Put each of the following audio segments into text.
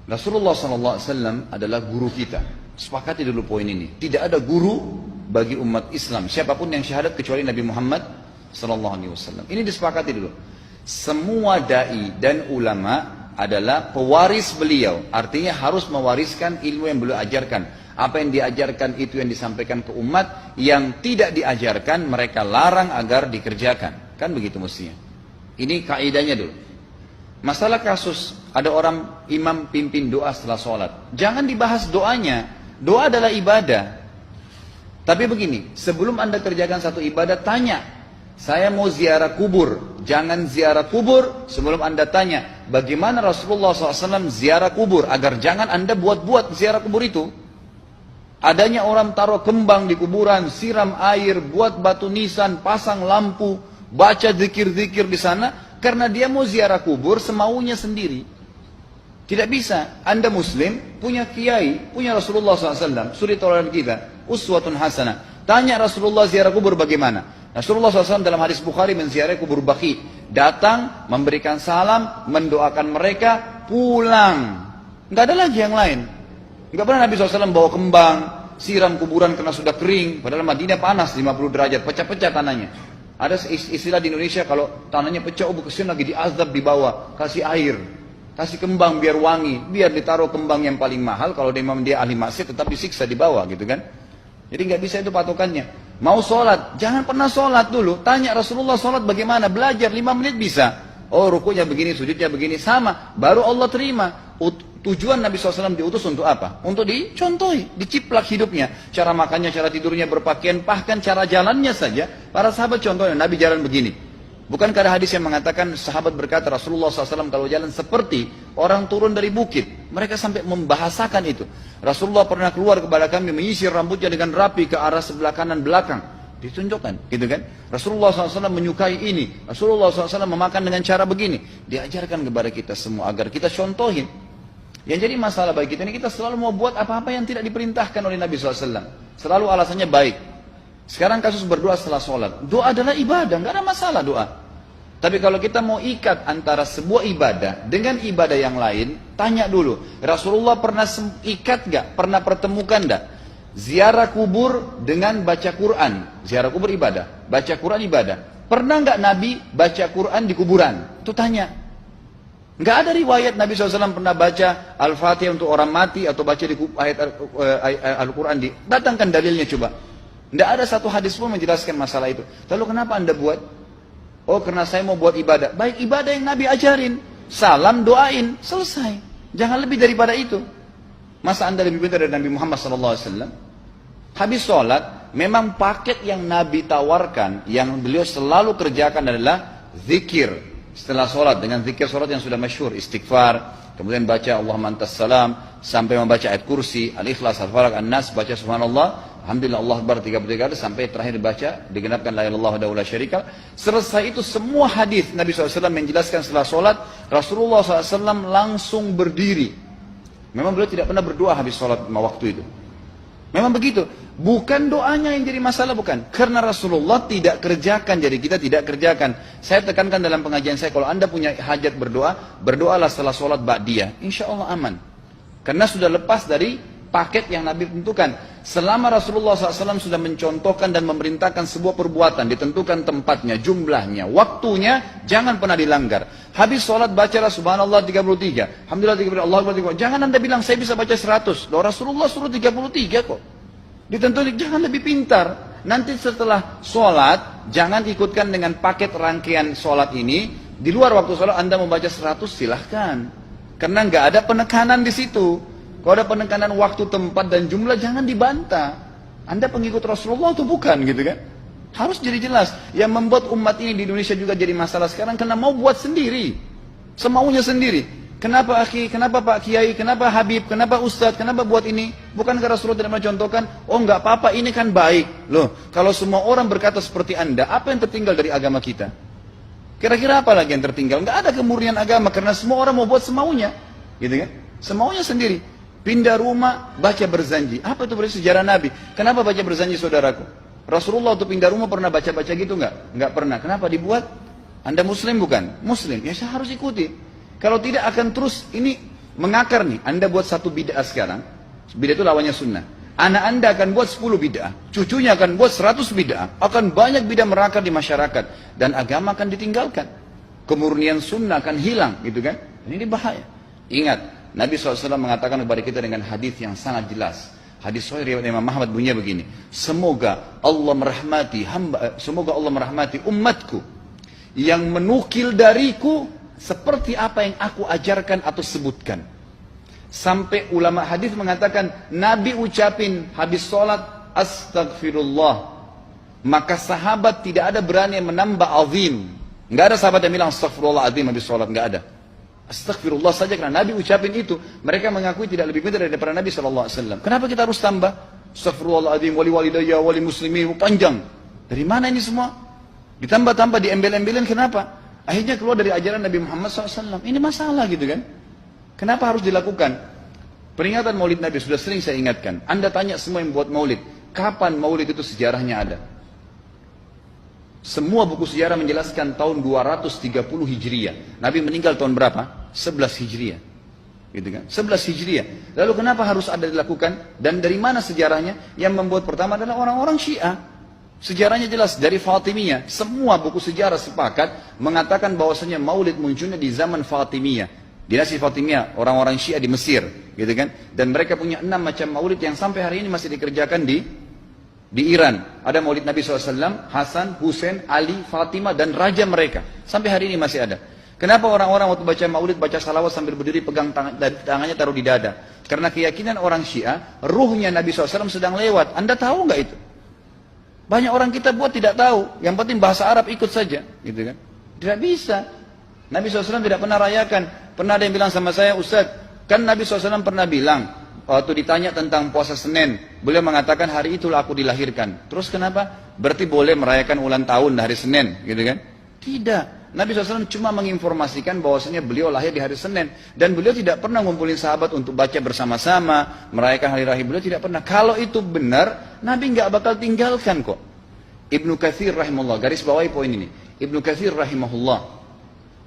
Rasulullah SAW adalah guru kita. Sepakati dulu poin ini. Tidak ada guru bagi umat Islam, siapapun yang syahadat kecuali Nabi Muhammad SAW. Ini disepakati dulu. Semua dai dan ulama adalah pewaris beliau. Artinya harus mewariskan ilmu yang beliau ajarkan. Apa yang diajarkan itu yang disampaikan ke umat. Yang tidak diajarkan mereka larang agar dikerjakan. Kan begitu mestinya. Ini kaidahnya dulu. Masalah kasus ada orang imam pimpin doa setelah sholat, jangan dibahas doanya. Doa adalah ibadah. Tapi begini, sebelum anda kerjakan satu ibadah, tanya, saya mau ziarah kubur. Jangan ziarah kubur sebelum anda tanya bagaimana Rasulullah SAW ziarah kubur, agar jangan anda buat-buat ziarah kubur itu. Adanya orang taruh kembang di kuburan, siram air, buat batu nisan, pasang lampu, baca zikir-zikir di sana. Karena dia mau ziarah kubur semaunya sendiri. Tidak bisa. Anda muslim, punya kiai, punya Rasulullah SAW, suri tauladan kita, uswatun hasanah. Tanya Rasulullah ziarah kubur bagaimana? Rasulullah SAW dalam hadis Bukhari menziarahi kubur Baqi. Datang, memberikan salam, mendoakan mereka, pulang. Nggak ada lagi yang lain. Nggak pernah Nabi SAW bawa kembang, siram kuburan karena sudah kering. Padahal Madinah panas 50 derajat, pecah-pecah tanahnya. Ada istilah di Indonesia kalau tanahnya pecah, kesian lagi diazab di bawah, kasih air, kasih kembang biar wangi, biar ditaruh kembang yang paling mahal. Kalau dia ahli maksiat tetap disiksa di bawah, gitu kan? Jadi nggak bisa itu patokannya. Mau sholat, jangan pernah sholat dulu. Tanya Rasulullah sholat bagaimana, belajar 5 menit bisa. Oh rukunya begini, sujudnya begini, sama. Baru Allah terima. Tujuan Nabi SAW diutus untuk apa? Untuk dicontohi, diciplak hidupnya. Cara makannya, cara tidurnya, berpakaian, bahkan cara jalannya saja. Para sahabat contohnya, Nabi jalan begini. Bukankah ada hadis yang mengatakan, sahabat berkata Rasulullah SAW kalau jalan seperti orang turun dari bukit. Mereka sampai membahasakan itu. Rasulullah pernah keluar kepada kami, menyisir rambutnya dengan rapi ke arah sebelah kanan belakang. Ditunjukkan, gitu kan? Rasulullah SAW menyukai ini. Rasulullah SAW memakan dengan cara begini. Diajarkan kepada kita semua agar kita contohin. Yang jadi masalah bagi kita ini, kita selalu mau buat apa-apa yang tidak diperintahkan oleh Nabi SAW. Selalu alasannya baik. Sekarang kasus berdoa setelah sholat. Doa adalah ibadah, nggak ada masalah doa. Tapi kalau kita mau ikat antara sebuah ibadah dengan ibadah yang lain, tanya dulu, Rasulullah pernah ikat nggak? Pernah pertemukan nggak? Ziarah kubur dengan baca Quran. Ziarah kubur ibadah, baca Quran ibadah. Pernah nggak Nabi baca Quran di kuburan? Itu tanya. Nggak ada riwayat Nabi SAW pernah baca Al-Fatihah untuk orang mati atau baca di ayat Al-Quran. Datangkan dalilnya coba. Nggak ada satu hadis pun menjelaskan masalah itu. Lalu kenapa anda buat? Oh karena saya mau buat ibadah. Baik, ibadah yang Nabi ajarin. Salam, doain, selesai. Jangan lebih daripada itu. Masa anda lebih pintar dari Nabi Muhammad SAW? Habis sholat, memang paket yang Nabi tawarkan, yang beliau selalu kerjakan adalah zikir. Setelah sholat, dengan zikir sholat yang sudah masyhur, istighfar, kemudian baca Allahumma antas salam, sampai membaca ayat kursi, al-ikhlas, al-falaq, an-nas, baca subhanallah, alhamdulillah, Allah akbar 33 kali, sampai terakhir baca, digenapkan la ilaha illallah wahdahu la syarika lah. Selesai itu semua hadis Nabi SAW menjelaskan setelah sholat, Rasulullah SAW langsung berdiri. Memang beliau tidak pernah berdoa habis sholat waktu itu. Memang begitu. Bukan doanya yang jadi masalah, bukan. Karena Rasulullah tidak kerjakan, jadi kita tidak kerjakan. Saya tekankan dalam pengajian saya, kalau anda punya hajat berdoa, berdoalah setelah sholat ba'diyah. Insya Allah aman. Karena sudah lepas dari paket yang Nabi tentukan. Selama Rasulullah SAW sudah mencontohkan dan memerintahkan sebuah perbuatan, ditentukan tempatnya, jumlahnya, waktunya, jangan pernah dilanggar. Habis sholat bacalah subhanallah 33, alhamdulillah 33, Allah akbar 33. Jangan anda bilang saya bisa baca 100. Loh Rasulullah suruh 33 kok. Ditentukan, jangan lebih pintar. Nanti setelah sholat, jangan ikutkan dengan paket rangkaian sholat ini. Di luar waktu sholat anda membaca 100 silahkan. Karena nggak ada penekanan di situ. Kalau ada penekanan waktu, tempat, dan jumlah, jangan dibantah. Anda pengikut Rasulullah atau bukan, gitu kan? Harus jadi jelas. Yang membuat umat ini di Indonesia juga jadi masalah sekarang, karena mau buat sendiri. Semaunya sendiri. Kenapa akhi, kenapa Pak Kiai, kenapa Habib, kenapa Ustadz, kenapa buat ini? Bukankah Rasulullah tidak mencontohkan? Oh enggak apa-apa, ini kan baik. Loh, kalau semua orang berkata seperti anda, apa yang tertinggal dari agama kita? Kira-kira apa lagi yang tertinggal? Enggak ada kemurnian agama, karena semua orang mau buat semaunya. Gitu kan? Semaunya sendiri. Pindah rumah, baca berzanji. Apa itu berarti sejarah Nabi? Kenapa baca berzanji saudaraku? Rasulullah waktu pindah rumah pernah baca-baca gitu enggak? Enggak pernah. Kenapa dibuat? Anda muslim bukan? Muslim. Ya saya harus ikuti. Kalau tidak akan terus ini Mengakar nih, Anda buat satu bid'ah sekarang, bid'ah itu lawannya sunnah. Anak Anda akan buat 10 bid'ah, cucunya akan buat 100 bid'ah, akan banyak bid'ah merakar di masyarakat, dan agama akan ditinggalkan. Kemurnian sunnah akan hilang, gitu kan? Ini bahaya. Ingat, Nabi SAW mengatakan kepada kita dengan hadis yang sangat jelas. Hadis sahih riwayat Imam Ahmad bunyinya begini, semoga Allah merahmati umatku yang menukil dariku seperti apa yang aku ajarkan atau sebutkan. Sampai ulama hadis mengatakan Nabi ucapin habis sholat astagfirullah, maka sahabat tidak ada berani yang menambah azim. Nggak ada sahabat yang bilang astagfirullah azim habis sholat, nggak ada. Astagfirullah saja karena Nabi ucapin itu. Mereka mengakui tidak lebih pintar daripada Nabi SAW. Kenapa kita harus tambah? Astagfirullahaladzim, wali walidayya, wali muslimin, panjang. Dari mana ini semua? Ditambah-tambah, diembel-embelin, kenapa? Akhirnya keluar dari ajaran Nabi Muhammad SAW. Ini masalah gitu kan? Kenapa harus dilakukan? Peringatan maulid Nabi sudah sering saya ingatkan. Anda tanya semua yang buat maulid, kapan maulid itu sejarahnya ada? Semua buku sejarah menjelaskan tahun 230 Hijriah. Nabi meninggal tahun berapa? 11 Hijriah. Gitu kan? 11 Hijriah. Lalu kenapa harus ada dilakukan? Dan dari mana sejarahnya? Yang membuat pertama adalah orang-orang Syiah. Sejarahnya jelas dari Fatimiyah. Semua buku sejarah sepakat mengatakan bahwasanya maulid munculnya di zaman Fatimiyah. Dinasti Fatimiyah, orang-orang Syiah di Mesir, gitu kan? Dan mereka punya 6 macam maulid yang sampai hari ini masih dikerjakan di Iran. Ada maulid Nabi SAW, Hasan, Husain, Ali, Fatimah, dan raja mereka. Sampai hari ini masih ada. Kenapa orang-orang waktu baca maulid, baca salawat sambil berdiri pegang tangannya taruh di dada? Karena keyakinan orang Syiah, ruhnya Nabi SAW sedang lewat. Anda tahu nggak itu? Banyak orang kita buat tidak tahu. Yang penting bahasa Arab ikut saja. Gitu kan? Tidak bisa. Nabi SAW tidak pernah rayakan. Pernah ada yang bilang sama saya, Ustaz, kan Nabi SAW pernah bilang, waktu ditanya tentang puasa Senin, beliau mengatakan hari itulah aku dilahirkan. Terus kenapa? Berarti boleh merayakan ulang tahun hari Senin, gitu kan? Tidak. Nabi SAW cuma menginformasikan bahwasanya beliau lahir di hari Senin. Dan beliau tidak pernah ngumpulin sahabat untuk baca bersama-sama, merayakan hari raya. Beliau tidak pernah. Kalau itu benar, Nabi nggak bakal tinggalkan kok. Ibnu Katsir rahimahullah, garis bawahi poin ini. Ibnu Katsir rahimahullah,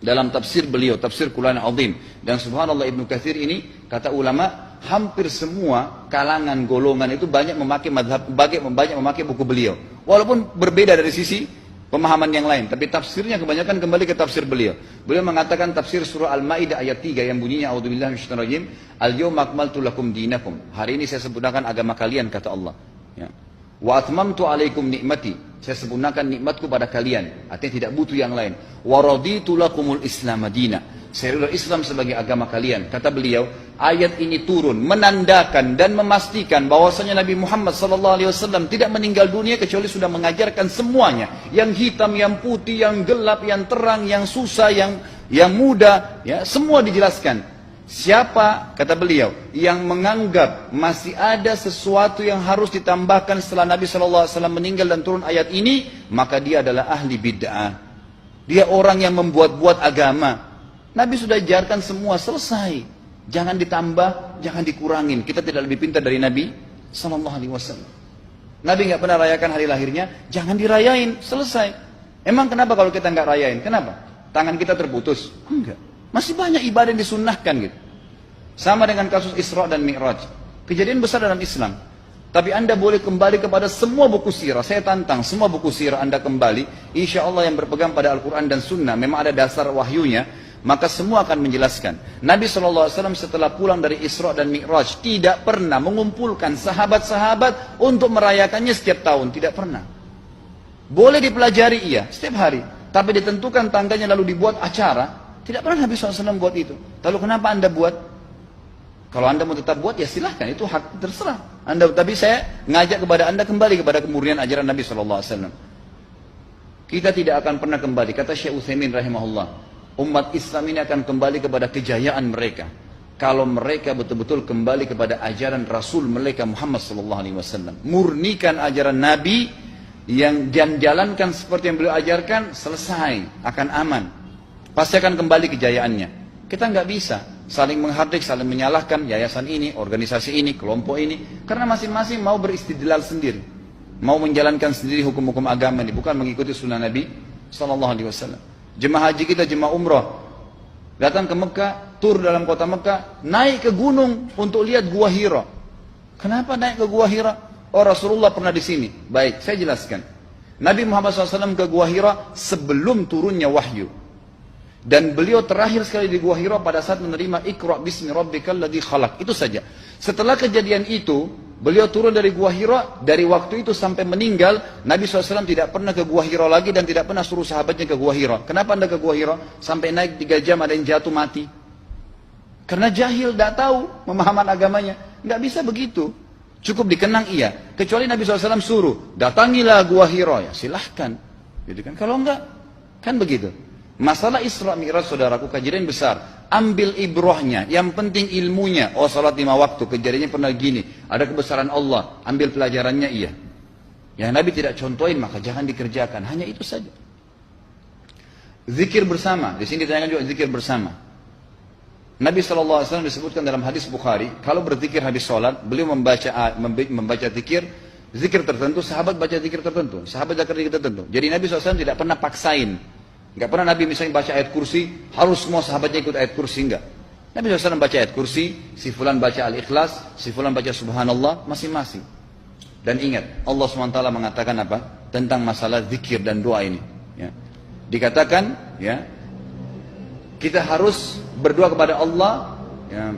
dalam tafsir beliau, tafsir Quran Azim. Dan subhanallah Ibnu Katsir ini, kata ulama, hampir semua kalangan golongan itu banyak memakai banyak memakai buku beliau. Walaupun berbeda dari sisi pemahaman yang lain, tapi tafsirnya kebanyakan kembali ke tafsir beliau. Beliau mengatakan tafsir surah Al-Maidah ayat 3 yang bunyinya a'udzubillahi minasyaitonir rajim, al-yauma akmaltu lakum dinakum. Hari ini saya sempurnakan agama kalian, kata Allah. Ya. Wa atmamtu alaikum nikmati. Saya sempurnakan nikmatku pada kalian. Artinya tidak butuh yang lain. Wa raditu lakumul Islam madina. Saya ridha Islam sebagai agama kalian. Kata beliau, ayat ini turun menandakan dan memastikan bahwasanya Nabi Muhammad SAW tidak meninggal dunia kecuali sudah mengajarkan semuanya. Yang hitam, yang putih, yang gelap, yang terang, yang susah, yang muda, ya, semua dijelaskan. Siapa, kata beliau, yang menganggap masih ada sesuatu yang harus ditambahkan setelah Nabi SAW meninggal dan turun ayat ini, maka dia adalah ahli bid'ah. Dia orang yang membuat-buat agama. Nabi sudah ajarkan semua, selesai. Jangan ditambah, jangan dikurangin. Kita tidak lebih pintar dari Nabi SAW. Nabi nggak pernah rayakan hari lahirnya, jangan dirayain, selesai. Emang kenapa kalau kita nggak rayain? Kenapa? Tangan kita terputus? Enggak. Masih banyak ibadah yang disunnahkan gitu. Sama dengan kasus Isra dan Mi'raj. Kejadian besar dalam Islam. Tapi Anda boleh kembali kepada semua buku sirah. Saya tantang semua buku sirah Anda kembali. Insya Allah yang berpegang pada Al-Quran dan Sunnah, memang ada dasar wahyunya, maka semua akan menjelaskan. Nabi SAW setelah pulang dari Isra dan Mi'raj tidak pernah mengumpulkan sahabat-sahabat untuk merayakannya setiap tahun. Tidak pernah. Boleh dipelajari iya, setiap hari. Tapi ditentukan tanggalnya lalu dibuat acara. Tidak pernah Nabi SAW buat itu. Lalu kenapa Anda buat? Kalau Anda mau tetap buat, ya silahkan. Itu hak terserah Anda. Tapi saya ngajak kepada Anda kembali kepada kemurnian ajaran Nabi SAW. Kita tidak akan pernah kembali. Kata Syekh Utsaimin rahimahullah, umat Islam ini akan kembali kepada kejayaan mereka kalau mereka betul-betul kembali kepada ajaran Rasul mereka Muhammad SAW. Murnikan ajaran Nabi yang jalankan seperti yang beliau ajarkan, selesai, akan aman. Pasti akan kembali kejayaannya. Kita nggak bisa saling menghardik, saling menyalahkan yayasan ini, organisasi ini, kelompok ini, karena masing-masing mau beristidlal sendiri, mau menjalankan sendiri hukum-hukum agama ini, bukan mengikuti sunnah Nabi SAW. Jemaah haji kita, jemaah umrah, datang ke Mekah, tur dalam kota Mekah, naik ke gunung untuk lihat Gua Hira. Kenapa naik ke Gua Hira? Oh, Rasulullah pernah di sini. Baik, saya jelaskan. Nabi Muhammad SAW ke Gua Hira sebelum turunnya wahyu. Dan beliau terakhir sekali di Gua Hira pada saat menerima Iqra bismi rabbikal ladzi khalaq. Itu saja. Setelah kejadian itu, beliau turun dari Gua Hira. Dari waktu itu sampai meninggal, Nabi SAW tidak pernah ke Gua Hira lagi dan tidak pernah suruh sahabatnya ke Gua Hira. Kenapa anda ke Gua Hira? Sampai naik 3 jam ada yang jatuh mati. Karena jahil, tidak tahu pemahaman agamanya. Nggak bisa begitu. Cukup dikenang iya. Kecuali Nabi SAW suruh, datangilah Gua Hira. Ya silahkan. Gitu kan? Kalau enggak, kan begitu. Masalah Isra Mi'raj, saudaraku, kejadian besar. Ambil ibrahnya, yang penting ilmunya. Oh, salat 5 waktu, kejadiannya pernah gini. Ada kebesaran Allah, ambil pelajarannya iya. Yang Nabi tidak contohin, maka jangan dikerjakan. Hanya itu saja. Zikir bersama, di sini ditanyakan juga zikir bersama. Nabi SAW disebutkan dalam hadis Bukhari, kalau berzikir habis sholat, beliau membaca zikir tertentu, sahabat baca zikir tertentu, sahabat baca zikir tertentu. Jadi Nabi SAW tidak pernah paksain. Enggak pernah Nabi misalnya baca ayat kursi, harus semua sahabatnya ikut ayat kursi, enggak. Nabi SAW baca ayat kursi, si fulan baca al-ikhlas, si fulan baca subhanallah, masing-masing. Dan ingat, Allah SWT mengatakan apa? Tentang masalah zikir dan doa ini. Ya. Dikatakan, ya, kita harus berdoa kepada Allah, ya,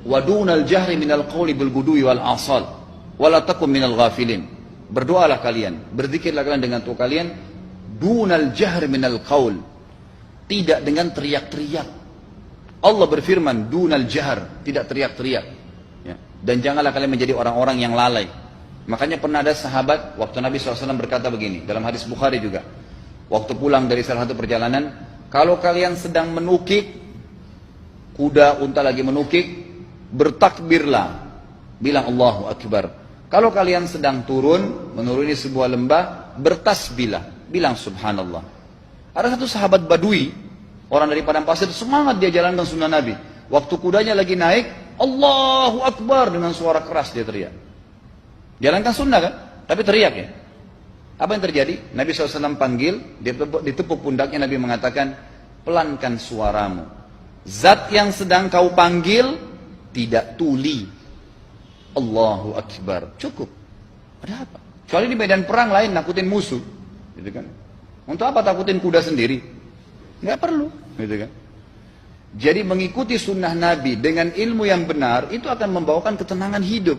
wadunal jahri minal qawli bil gudui wal asal, wala takum minal ghafilin. Berdoalah kalian, berzikirlah kalian dengan doa kalian, dunal jahr minal qaul, tidak dengan teriak-teriak. Allah berfirman dunal jahr, tidak teriak-teriak, ya. Dan janganlah kalian menjadi orang-orang yang lalai. Makanya pernah ada sahabat, waktu Nabi SAW berkata begini, dalam hadis Bukhari juga, waktu pulang dari salah satu perjalanan, kalau kalian sedang menukik, kuda unta lagi menukik, bertakbirlah, bilang Allahu Akbar. Kalau kalian sedang turun, menuruni sebuah lembah, bertasbihlah, bilang subhanallah. Ada satu sahabat badui, orang dari padang pasir, semangat dia jalankan sunnah Nabi. Waktu kudanya lagi naik, Allahu Akbar, dengan suara keras dia teriak. Jalankan sunnah kan? Tapi teriak ya. Apa yang terjadi? Nabi SAW panggil, ditepuk pundaknya, Nabi mengatakan, pelankan suaramu. Zat yang sedang kau panggil, tidak tuli. Allahu Akbar. Cukup. Ada apa? Kecuali di medan perang lain, nakutin musuh. Gitu kan? Untuk apa takutin kuda sendiri? Nggak perlu, gitu kan? Jadi mengikuti sunnah Nabi dengan ilmu yang benar itu akan membawakan ketenangan hidup.